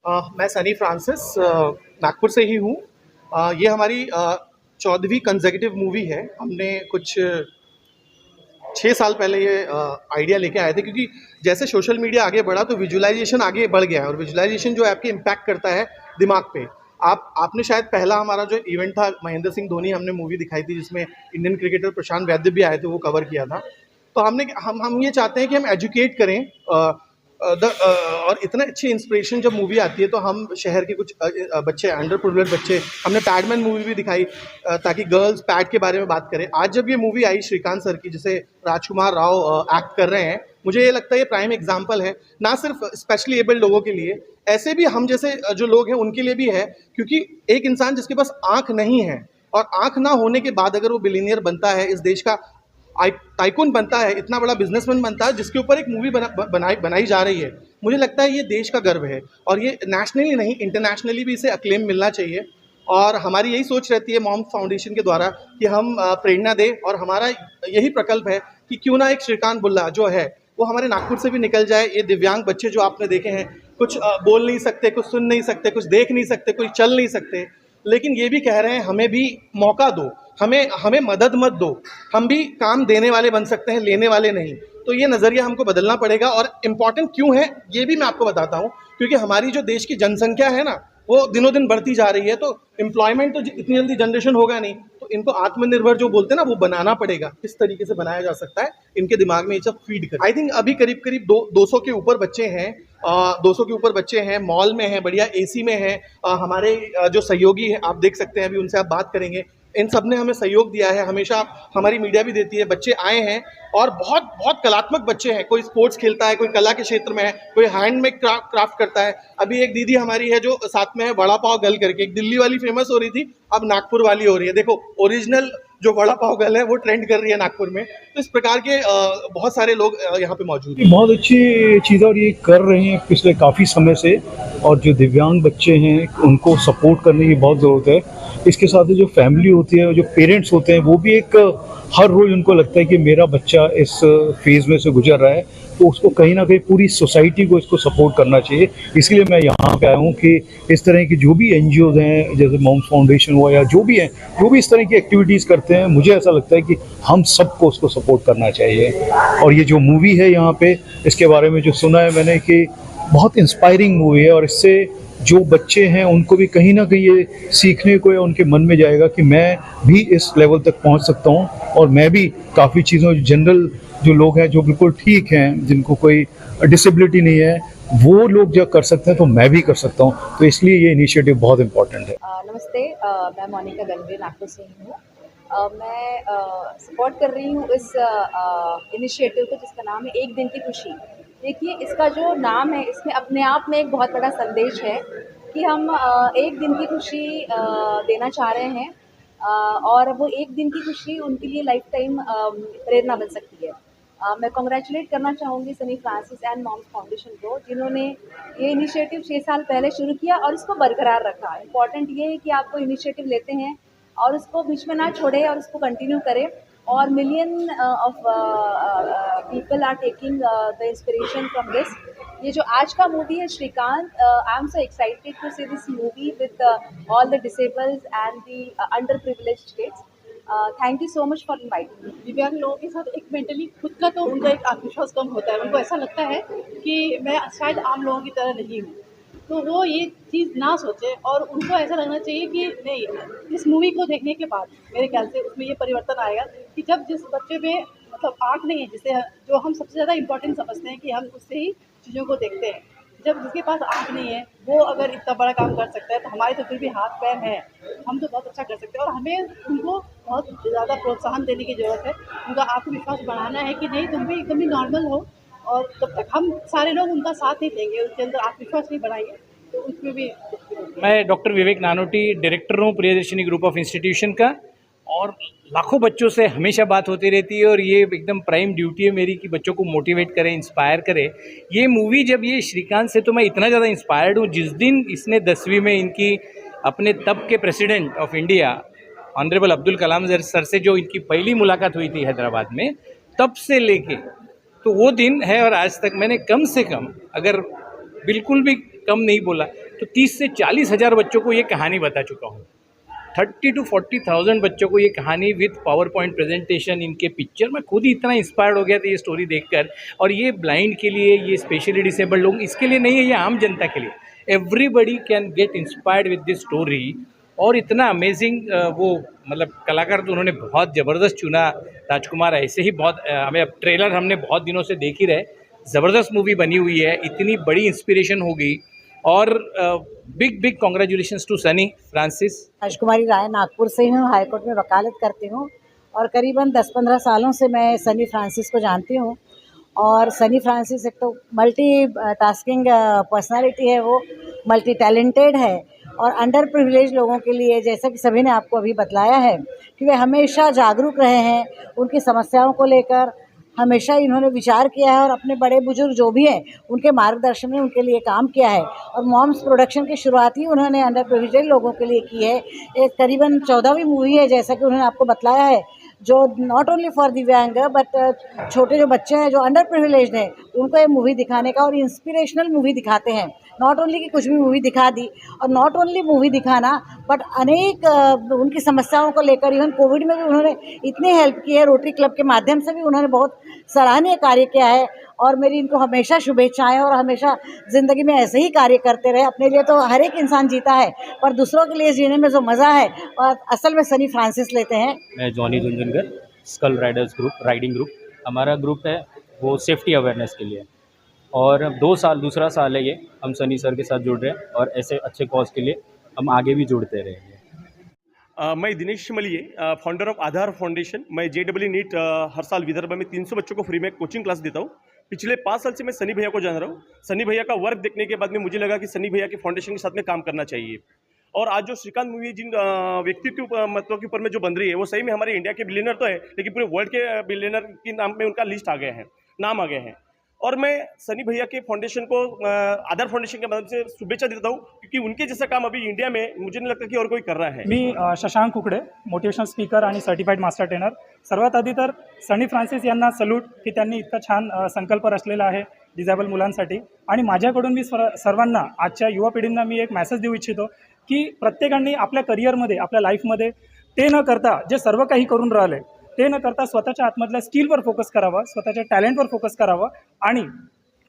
मैं सनी फ्रांसिस नागपुर से ही हूँ। ये हमारी 14वीं कंसेक्यूटिव मूवी है। हमने कुछ 6 साल पहले ये आइडिया लेके आए थे, क्योंकि जैसे सोशल मीडिया आगे बढ़ा तो विजुअलाइजेशन आगे बढ़ गया है, और विजुअलाइजेशन जो है आपकी इम्पैक्ट करता है दिमाग पे। आपने शायद पहला हमारा जो इवेंट था महेंद्र सिंह धोनी, हमने मूवी दिखाई थी जिसमें इंडियन क्रिकेटर प्रशांत वैद्य भी आए थे, वो कवर किया था। तो हम ये चाहते हैं कि हम एजुकेट करें और इतना अच्छी इंस्पिरेशन जब मूवी आती है तो हम शहर के कुछ बच्चे, अंडर प्रिविलेज्ड बच्चे, हमने पैडमैन मूवी भी दिखाई ताकि गर्ल्स पैड के बारे में बात करें। आज जब ये मूवी आई श्रीकांत सर की, जिसे राजकुमार राव एक्ट कर रहे हैं, मुझे ये लगता है ये प्राइम एग्जाम्पल है, ना सिर्फ स्पेशली एबल्ड लोगों के लिए, ऐसे भी हम जैसे जो लोग हैं उनके लिए भी है। क्योंकि एक इंसान जिसके पास आँख नहीं है और आँख ना होने के बाद अगर वो बिलियनियर बनता है, इस देश का टाइकून बनता है, इतना बड़ा बिजनेसमैन बनता है, जिसके ऊपर एक मूवी बनाई जा रही है, मुझे लगता है ये देश का गर्व है। और ये नेशनली नहीं, इंटरनेशनली भी इसे अक्लेम मिलना चाहिए। और हमारी यही सोच रहती है मॉम फाउंडेशन के द्वारा कि हम प्रेरणा दें, और हमारा यही प्रकल्प है कि क्यों ना एक श्रीकांत बुल्ला जो है वो हमारे नागपुर से भी निकल जाए। ये दिव्यांग बच्चे जो आपने देखे हैं, कुछ बोल नहीं सकते, कुछ सुन नहीं सकते, कुछ देख नहीं सकते, कुछ चल नहीं सकते, लेकिन ये भी कह रहे हैं हमें भी मौका दो, हमें मदद मत दो, हम भी काम देने वाले बन सकते हैं, लेने वाले नहीं। तो ये नज़रिया हमको बदलना पड़ेगा। और इम्पॉर्टेंट क्यों है ये भी मैं आपको बताता हूँ, क्योंकि हमारी जो देश की जनसंख्या है ना, वो दिनों दिन बढ़ती जा रही है, तो एम्प्लॉयमेंट तो इतनी जल्दी जनरेशन होगा नहीं, तो इनको आत्मनिर्भर जो बोलते हैं ना, वो बनाना पड़ेगा। किस तरीके से बनाया जा सकता है, इनके दिमाग में ये सब फीड कर। आई थिंक अभी करीब करीब 200 के ऊपर बच्चे हैं, 200 के ऊपर बच्चे हैं, मॉल में हैं, बढ़िया एसी में हैं। हमारे जो सहयोगी हैं, आप देख सकते हैं, अभी उनसे आप बात करेंगे, इन सब ने हमें सहयोग दिया है, हमेशा हमारी मीडिया भी देती है। बच्चे आए हैं और बहुत बहुत कलात्मक बच्चे हैं, कोई स्पोर्ट्स खेलता है, कोई कला के क्षेत्र में है, कोई हैंडमेड क्राफ्ट करता है। अभी एक दीदी हमारी है जो साथ में है, वड़ा पाव गर्ल करके, एक दिल्ली वाली फेमस हो रही थी, अब नागपुर वाली हो रही है। देखो, ओरिजिनल जो वड़ा पाव गर्ल है वो ट्रेंड कर रही है नागपुर में। तो इस प्रकार के बहुत सारे लोग यहाँ पे मौजूद हैं। बहुत अच्छी चीज़ और ये कर रहे हैं पिछले काफ़ी समय से, और जो दिव्यांग बच्चे हैं उनको सपोर्ट करने की बहुत ज़रूरत है। इसके साथ ही जो फैमिली होती है, जो पेरेंट्स होते हैं, वो भी एक हर रोज़ उनको लगता है कि मेरा बच्चा इस फेज़ में से गुजर रहा है, तो उसको कहीं ना कहीं पूरी सोसाइटी को इसको सपोर्ट करना चाहिए। इसलिए मैं यहाँ पे आया हूँ कि इस तरह की जो भी NGOs हैं, जैसे मॉम्स फाउंडेशन हुआ या जो भी हैं, जो भी इस तरह की एक्टिविटीज़ करते हैं, मुझे ऐसा लगता है कि हम सबको उसको सपोर्ट करना चाहिए। और ये जो मूवी है यहाँ पे, इसके बारे में जो सुना है मैंने कि बहुत इंस्पायरिंग मूवी है, और इससे जो बच्चे हैं उनको भी कहीं ना कहीं ये सीखने को या उनके मन में जाएगा कि मैं भी इस लेवल तक पहुँच सकता हूँ, और मैं भी काफ़ी चीज़ों, जनरल जो लोग हैं जो बिल्कुल ठीक हैं, जिनको कोई डिसेबिलिटी नहीं है, वो लोग जब कर सकते हैं तो मैं भी कर सकता हूँ। तो इसलिए ये इनिशिएटिव बहुत इम्पोर्टेंट है। नमस्ते, मैं मोनिका गंगवे नागपुर से ही हूँ। मैं सपोर्ट कर रही हूँ इस इनिशिएटिव को, जिसका नाम है एक दिन की खुशी। देखिए, इसका जो नाम है, इसमें अपने आप में एक बहुत बड़ा संदेश है कि हम एक दिन की खुशी देना चाह रहे हैं, और वो एक दिन की खुशी उनके लिए लाइफ टाइम प्रेरणा बन सकती है। मैं कॉन्ग्रेचुलेट करना चाहूँगी Sunny Francis and Moms Foundation को, जिन्होंने ये इनिशिएटिव 6 साल पहले शुरू किया और इसको बरकरार रखा। इम्पॉर्टेंट ये है कि आप कोई इनिशिएटिव लेते हैं और उसको बीच में ना छोड़ें और उसको कंटिन्यू करें, और million of people are taking the inspiration from this. ये जो आज का मूवी है Srikanth, I am so excited to see this movie with all the disabled and the underprivileged kids. Thank you so much for inviting me. दिव्यांग लोगों के साथ एक मेंटली खुद का तो उनका एक आत्मविश्वास कम होता है, उनको ऐसा लगता है कि मैं शायद आम लोगों की तरह नहीं हूँ, तो वो ये चीज़ ना सोचे, और उनको ऐसा लगना चाहिए कि नहीं, इस मूवी को देखने के बाद मेरे ख्याल से उसमें ये परिवर्तन आएगा कि जब जिस बच्चे में मतलब आँख नहीं है, जिसे जो हम सबसे ज़्यादा इम्पोर्टेंट समझते हैं कि हम उससे ही चीज़ों को देखते हैं, जब जिसके पास आँख नहीं है वो अगर इतना बड़ा काम कर सकता है, तो हमारे तो फिर भी हाथ पैर हैं, हम तो बहुत अच्छा कर सकते हैं। और हमें उनको बहुत ज़्यादा प्रोत्साहन देने की ज़रूरत है, उनका आत्मविश्वास बढ़ाना है कि नहीं, तुम भी एकदम ही नॉर्मल हो, और जब तक हम सारे लोग उनका साथ नहीं देंगे, उनके अंदर आत्मविश्वास नहीं बढ़ाएंगे, तो उसमें भी। मैं डॉक्टर विवेक नानोटी, डायरेक्टर हूँ प्रियदर्शनी ग्रुप ऑफ इंस्टीट्यूशन का, और लाखों बच्चों से हमेशा बात होती रहती है, और ये एकदम प्राइम ड्यूटी है मेरी कि बच्चों को मोटिवेट करें, इंस्पायर करें। ये मूवी जब ये श्रीकांत से तो मैं इतना ज़्यादा इंस्पायर्ड हूँ, जिस दिन इसने 10वीं में इनकी अपने तब के president of India honourable Abdul Kalam sir से जो इनकी पहली मुलाकात हुई थी हैदराबाद में, तब से लेके तो वो दिन है, और आज तक मैंने कम से कम, अगर बिल्कुल भी कम नहीं बोला, तो 30 से 40 हज़ार बच्चों को ये कहानी बता चुका हूँ। 30 to 40,000 बच्चों को ये कहानी विद पावर पॉइंट प्रेजेंटेशन, इनके पिक्चर, मैं खुद ही इतना इंस्पायर्ड हो गया था ये स्टोरी देखकर। और ये ब्लाइंड के लिए, ये स्पेशली डिसेबल्ड लोग, इसके लिए नहीं है, ये आम जनता के लिए। Everybody can get inspired with this story. और इतना अमेजिंग वो मतलब कलाकार तो उन्होंने बहुत ज़बरदस्त चुना। राजकुमार ऐसे ही बहुत हमें अब ट्रेलर हमने बहुत दिनों से देख ही रहे, ज़बरदस्त मूवी बनी हुई है, इतनी बड़ी इंस्पिरेशन हो गई। और big big congratulations to Sunny Francis. Rajkumari Rai, Nagpur से हूँ, हाई कोर्ट में वकालत करती हूँ और करीबन 10-15 सालों से मैं सनी फ्रांसिस को जानती हूँ। और सनी फ्रांसिस एक तो मल्टी टास्किंग पर्सनालिटी है, वो मल्टी टैलेंटेड है और अंडर प्रिविलेज लोगों के लिए, जैसा कि सभी ने आपको अभी बतलाया है, कि वे हमेशा जागरूक रहे हैं उनकी समस्याओं को लेकर। हमेशा इन्होंने विचार किया है और अपने बड़े बुजुर्ग जो भी हैं उनके मार्गदर्शन में उनके लिए काम किया है। और मॉम्स प्रोडक्शन की शुरुआत ही उन्होंने अंडर प्रिविलेज लोगों के लिए की है। एक करीबन 14वीं मूवी है, जैसा कि उन्होंने आपको बतलाया है, जो नॉट ओनली फॉर दिव्यांग बट छोटे जो बच्चे हैं जो अंडर प्रिविलेज्ड हैं उनको ये मूवी दिखाने का, और इंस्पिरेशनल मूवी दिखाते हैं। नॉट ओनली कि कुछ भी मूवी दिखा दी, और नॉट ओनली मूवी दिखाना बट अनेक उनकी समस्याओं को लेकर, इवन कोविड में भी उन्होंने इतनी हेल्प की है। रोटरी क्लब के माध्यम से भी उन्होंने बहुत सराहनीय कार्य किया है और मेरी इनको हमेशा शुभेच्छाएं और हमेशा ज़िंदगी में ऐसे ही कार्य करते रहे। अपने लिए तो हर एक इंसान जीता है, पर दूसरों के लिए जीने में जो मज़ा है और असल में सनी फ्रांसिस लेते हैं। मैं जॉनी झुंझुनकर, skull riders group, riding group हमारा ग्रुप है, वो सेफ्टी अवेयरनेस के लिए। और दूसरा साल है ये, हम सनी सर के साथ जुड़ रहे हैं और ऐसे अच्छे कॉज के लिए हम आगे भी जुड़ते रहेंगे। मैं दिनेश मलिए, फाउंडर ऑफ आधार फाउंडेशन। मैं JEE नीट हर साल विदर्भ में 300 बच्चों को फ्री में कोचिंग क्लास देता हूँ। पिछले 5 साल से मैं सनी भैया को जान रहा हूँ। सनी भैया का वर्क देखने के बाद में मुझे लगा कि सनी भैया के फाउंडेशन के साथ में काम करना चाहिए। और आज जो श्रीकांत मूवी जिन व्यक्ति के महत्व के ऊपर में जो बन रही है, वो सही में हमारे इंडिया के बिलियनर तो है, लेकिन पूरे वर्ल्ड के बिलियनर के नाम में उनका लिस्ट आ गया है, नाम आ गए हैं। और मैं सनी भैया के फाउंडेशन को, आधार फाउंडेशन के माध्यम से शुभेच्छा देता हूँ, क्योंकि उनके जैसा काम अभी इंडिया में मुझे नहीं लगता की और कोई कर रहा है। मी शशांक कुकडे, मोटिवेशनल स्पीकर आणि सर्टिफाईड मास्टर ट्रेनर। सर्वात आधी तर सनी फ्रान्सिस यांना सल्यूट की त्यांनी इतका छान संकल्प रचलेला आहे डिझेबल मुलांसाठी। आणि माझ्याकडून मी सर्वांना, आजच्या युवा पिढींना मी एक मेसेज देऊ इच्छितो की प्रत्येकाने आपल्या करिअरमध्ये, आपल्या लाईफमध्ये ते न करता जे सर्व काही करून राहिले ते न करता स्वतःच्या आतमधल्या स्किलवर फोकस करावा, स्वतःच्या टॅलेंटवर फोकस करावा आणि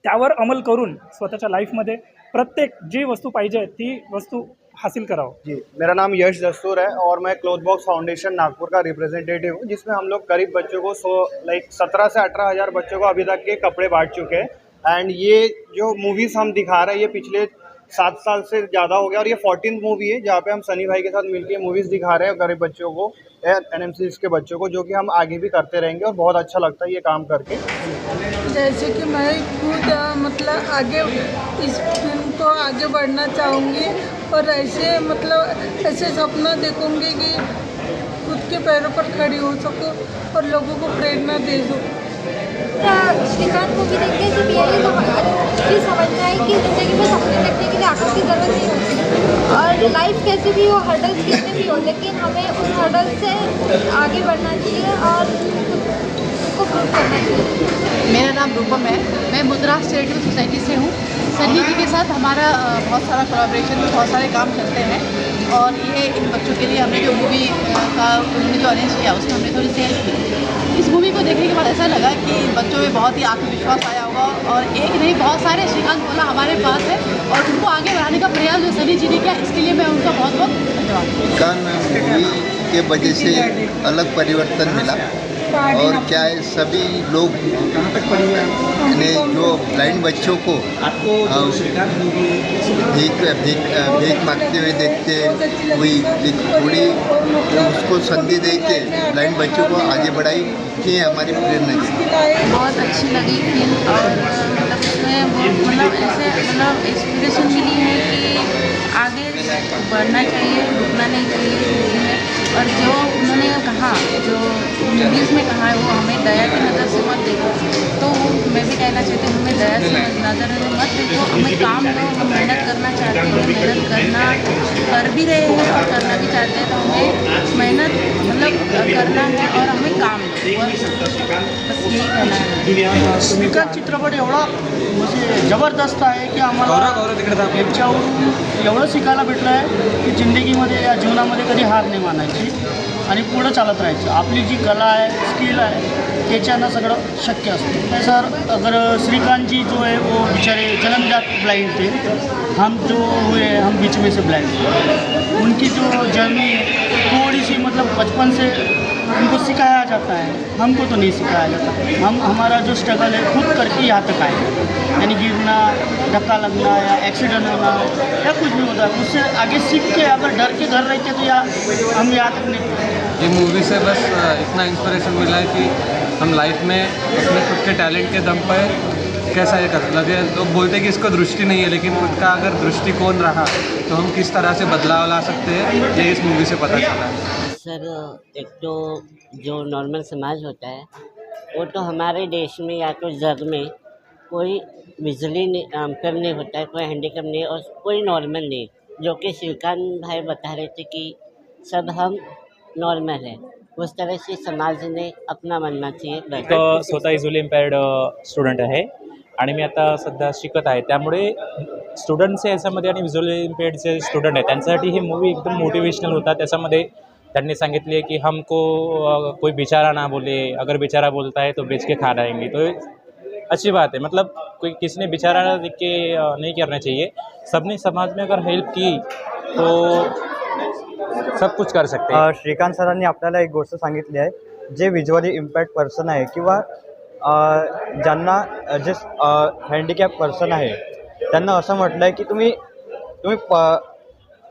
त्यावर अमल करून स्वतःच्या लाईफमध्ये प्रत्येक जी वस्तू पाहिजे ती वस्तू हासिल कराओ। जी, मेरा नाम यश दस्तूर है और मैं क्लोथ बॉक्स फाउंडेशन नागपुर का रिप्रेजेंटेटिव हूँ, जिसमें हम लोग करीब बच्चों को 17 से 18 हज़ार बच्चों को अभी तक के कपड़े बांट चुके हैं। एंड ये जो मूवीज़ हम दिखा रहे हैं, ये पिछले 7 साल से ज़्यादा हो गया और ये 14th मूवी है जहाँ पे हम सनी भाई के साथ मिलकर मूवीज़ दिखा रहे हैं गरीब बच्चों को, NMCs के बच्चों को, जो कि हम आगे भी करते रहेंगे और बहुत अच्छा लगता है ये काम करके। जैसे कि मैं खुद मतलब आगे इस फिल्म को आगे बढ़ना चाहूँगी और ऐसे मतलब ऐसे सपना देखूँगी कि खुद के पैरों पर खड़ी हो सकूँ और लोगों को प्रेरणा दे सकूँ। श्रीकांत मूवी देख के जब ये समझना है कि ज़िंदगी में सपने देखने के लिए आंखों की ज़रूरत नहीं होती और लाइफ कैसी भी हो, हर्डल्स कितने भी हो, लेकिन हमें उस हर्डल से आगे बढ़ना चाहिए और उसको प्रूव करना चाहिए। मेरा नाम रूपम है, मैं मुद्रा चैरिटेबल सोसाइटी से हूँ। सनी जी के साथ हमारा बहुत सारा कोलैबोरेशन में बहुत सारे काम करते हैं और ये इन बच्चों के लिए हमने जो मूवी का उन्होंने जो अरेंज किया उसमें हमने थोड़ी सी हेल्प की। इस मूवी को देखने के बाद ऐसा लगा कि बच्चों में बहुत ही आत्मविश्वास आया होगा और एक नहीं बहुत सारे श्रीकांत बोला हमारे पास है और उनको आगे बढ़ाने का प्रयास जो सनी जी ने किया, इसके लिए मैं उनका बहुत बहुत धन्यवाद। मूवी के वजह से अलग परिवर्तन मिला और क्या है, सभी लोग ने जो ब्लाइंड बच्चों को भीख मांगते हुए देखते हुई थोड़ी उसको संधि दे के ब्लाइंड बच्चों को आगे बढ़ाई, ये हमारी प्रेरणा है। बहुत अच्छी लगी फिल्म और मतलब उसमें मतलब ऐसे इंस्पिरेशन मिली है कि आगे बढ़ना चाहिए, रुकना नहीं चाहिए। और जो उन्होंने कहा, जो मूवीज़ में कहा है, वो हमें दया की नज़र से मत देखो, तो मैं भी कहना चाहती हूँ हमें दया से नज़र से मत देखो, हमें काम दो। हम मेहनत करना चाहते हैं, मेहनत करना कर भी रहे हैं और करना भी चाहते हैं, तो हमें मेहनत मतलब करना है और हमें काम दो, बस श्रीकांत चित्रपट एवढा म्हणजे जबरदस्त आहे की आम्हाला याच्यावरून एवढं शिकायला भेटलं आहे की जिंदगीमध्ये या जीवनामध्ये कधी हार नाही मानायची आणि पुढं चालत राहायचं. आपली जी कला आहे, स्किल आहे, त्याच्यानं सगळं शक्य असतं. सर अगर श्रीकांत जी जो है वो बेचारे जन्मजात ब्लाइंड थे, हम जो हुए हम बीच में से ब्लाइंड. उनकी जो जर्नी है थोड़ी सी मतलब बचपन से उनको सिखाया जाता है, हमको तो नहीं सिखाया जाता. हमारा जो स्ट्रगल है खुद करके यहाँ तक आए, यानी गिरना, धक्का लगना या एक्सीडेंट होना या कुछ भी होता है, उससे आगे सीख के अगर डर के घर रहते तो हम यहाँ तक नहीं पहुँचते. ये मूवी से बस इतना इंस्पिरेशन मिला है कि हम लाइफ में अपने खुद के टैलेंट के दम पर कैसा ये कर लगे. लोग बोलते हैं कि इसको दृष्टि नहीं है, लेकिन खुद का अगर दृष्टिकोण रहा तो हम किस तरह से बदलाव ला सकते हैं, ये इस मूवी से पता चला. सर एक तो जो नॉर्मल समाज होता है वो तो हमारे देश में या तो जग में कोई विजुअली अंतर नहीं होता है, कोई हैंडीकैप नहीं और कोई नॉर्मल नहीं, जो कि श्रीकांत भाई बता रहे थे कि सब हम नॉर्मल है. उस तरह से समाज ने अपना मानना चाहिए. स्वतः इझुअली इम्पेअर्ड स्टुडंट आहे आणि मी आता सध्या शिकत आहे, त्यामुळे स्टुडंट्स याच्यामध्ये आणि व्हिज्युअली इम्पेअर्डचे स्टुडंट आहेत त्यांच्यासाठी ही मूवी एकदम मोटिवेशनल होता. त्याच्यामध्ये त्यांनी सांगितले कि हमको कोई बेचारा ना बोले, अगर बेचारा बोलता है तो बेच के खा जाएंगे. तो अच्छी बात है, मतलब कोई किसी ने बेचारा देख के नहीं करना चाहिए. सबने समाज में अगर हेल्प की तो सब कुछ कर सकते हैं. श्रीकांत सरांनी आपल्याला एक गोष्ट सांगितली आहे, जे विज्युअली इम्पॅक्ट पर्सन आहे किंवा ज्यांना जे हँडिकॅप पर्सन आहे त्यांना असं म्हटलं आहे की तुम्ही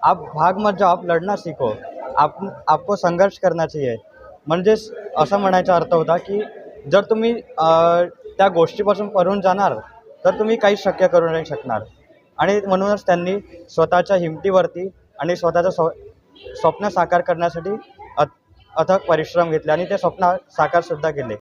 आप भाग मत जाओ, आप लढना सीखो, आपको संघर्ष करना चाहिए. म्हणजेच असं म्हणायचा अर्थ होता की जर तुम्ही त्या गोष्टीपासून पळून जाणार तर तुम्ही काहीच शक्य करू नाही शकणार. आणि म्हणूनच त्यांनी स्वतःच्या हिमतीवरती आणि स्वतःचं स्वप्न साकार करण्यासाठी अथक परिश्रम घेतले आणि ते स्वप्न साकारसुद्धा केले.